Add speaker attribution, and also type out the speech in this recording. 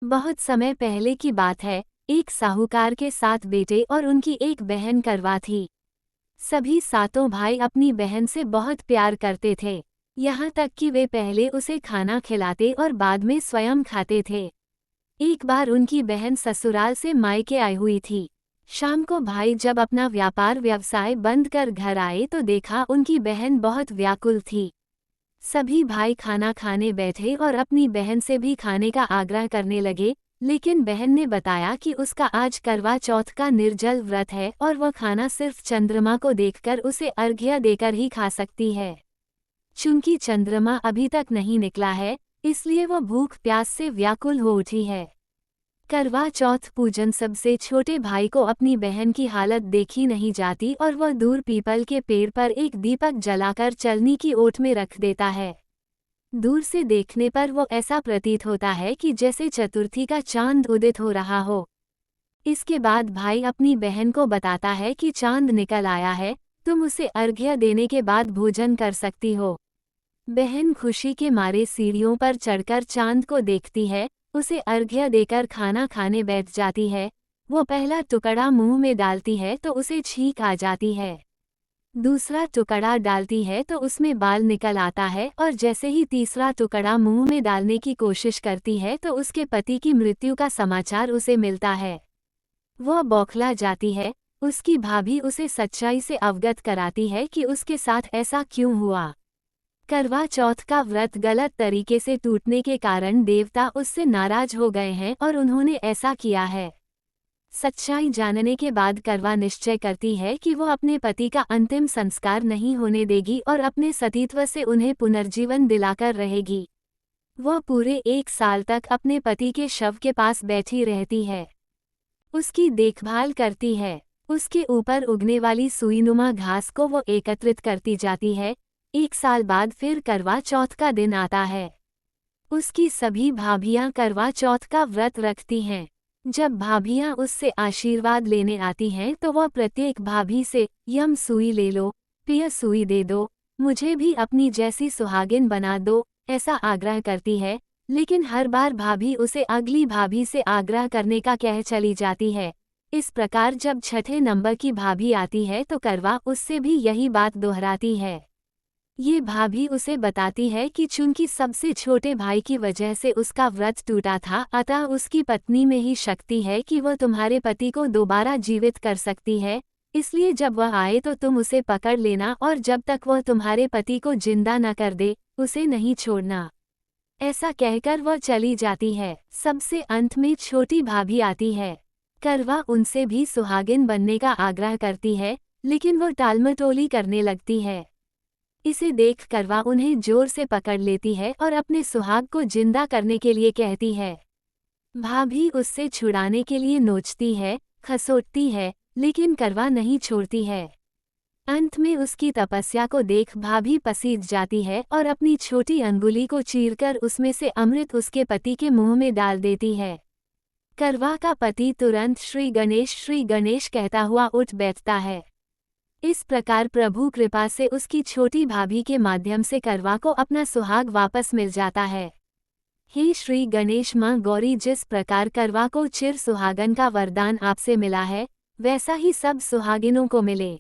Speaker 1: बहुत समय पहले की बात है। एक साहूकार के 7 बेटे और उनकी एक बहन करवा थी। सभी सातों भाई अपनी बहन से बहुत प्यार करते थे, यहाँ तक कि वे पहले उसे खाना खिलाते और बाद में स्वयं खाते थे। एक बार उनकी बहन ससुराल से मायके आई हुई थी। शाम को भाई जब अपना व्यापार व्यवसाय बंद कर घर आए तो देखा उनकी बहन बहुत व्याकुल थी। सभी भाई खाना खाने बैठे और अपनी बहन से भी खाने का आग्रह करने लगे, लेकिन बहन ने बताया कि उसका आज करवा चौथ का निर्जल व्रत है और वह खाना सिर्फ चंद्रमा को देखकर उसे अर्घ्य देकर ही खा सकती है। चूंकि चंद्रमा अभी तक नहीं निकला है, इसलिए वह भूख प्यास से व्याकुल हो उठी है। करवा चौथ पूजन सबसे छोटे भाई को अपनी बहन की हालत देखी नहीं जाती और वह दूर पीपल के पेड़ पर एक दीपक जलाकर चलनी की ओट में रख देता है। दूर से देखने पर वो ऐसा प्रतीत होता है कि जैसे चतुर्थी का चांद उदित हो रहा हो। इसके बाद भाई अपनी बहन को बताता है कि चांद निकल आया है, तुम उसे अर्घ्य देने के बाद भोजन कर सकती हो। बहन खुशी के मारे सीढ़ियों पर चढ़कर चांद को देखती है, उसे अर्घ्य देकर खाना खाने बैठ जाती है। वो पहला टुकड़ा मुंह में डालती है तो उसे छींक आ जाती है। दूसरा टुकड़ा डालती है तो उसमें बाल निकल आता है और जैसे ही तीसरा टुकड़ा मुंह में डालने की कोशिश करती है तो उसके पति की मृत्यु का समाचार उसे मिलता है। वह बौखला जाती है। उसकी भाभी उसे सच्चाई से अवगत कराती है कि उसके साथ ऐसा क्यों हुआ। करवा चौथ का व्रत गलत तरीके से टूटने के कारण देवता उससे नाराज हो गए हैं और उन्होंने ऐसा किया है। सच्चाई जानने के बाद करवा निश्चय करती है कि वो अपने पति का अंतिम संस्कार नहीं होने देगी और अपने सतीत्व से उन्हें पुनर्जीवन दिलाकर रहेगी। वह पूरे 1 साल तक अपने पति के शव के पास बैठी रहती है, उसकी देखभाल करती है। उसके ऊपर उगने वाली सुईनुमा घास को वो एकत्रित करती जाती है। 1 साल बाद फिर करवा चौथ का दिन आता है। उसकी सभी भाभियां करवा चौथ का व्रत रखती हैं। जब भाभियां उससे आशीर्वाद लेने आती हैं तो वह प्रत्येक भाभी से यम सुई ले लो, पिय सुई दे दो, मुझे भी अपनी जैसी सुहागिन बना दो, ऐसा आग्रह करती है। लेकिन हर बार भाभी उसे अगली भाभी से आग्रह करने का कह चली जाती है। इस प्रकार जब छठे नंबर की भाभी आती है तो करवा उससे भी यही बात दोहराती है। ये भाभी उसे बताती है कि चूंकि सबसे छोटे भाई की वजह से उसका व्रत टूटा था, अतः उसकी पत्नी में ही शक्ति है कि वह तुम्हारे पति को दोबारा जीवित कर सकती है। इसलिए जब वह आए तो तुम उसे पकड़ लेना और जब तक वह तुम्हारे पति को जिंदा न कर दे, उसे नहीं छोड़ना। ऐसा कहकर वह चली जाती है। सबसे अंत में छोटी भाभी आती है। करवा उनसे भी सुहागिन बनने का आग्रह करती है, लेकिन वह टालमटोली करने लगती है। इसे देख करवा उन्हें जोर से पकड़ लेती है और अपने सुहाग को जिंदा करने के लिए कहती है। भाभी उससे छुड़ाने के लिए नोचती है, खसोटती है, लेकिन करवा नहीं छोड़ती है। अंत में उसकी तपस्या को देख भाभी पसीज जाती है और अपनी छोटी अंगुली को चीरकर उसमें से अमृत उसके पति के मुंह में डाल देती है। करवा का पति तुरंत श्री गणेश कहता हुआ उठ बैठता है। इस प्रकार प्रभु कृपा से उसकी छोटी भाभी के माध्यम से करवा को अपना सुहाग वापस मिल जाता है। हे श्री गणेश मां गौरी, जिस प्रकार करवा को चिर सुहागन का वरदान आपसे मिला है, वैसा ही सब सुहागिनों को मिले।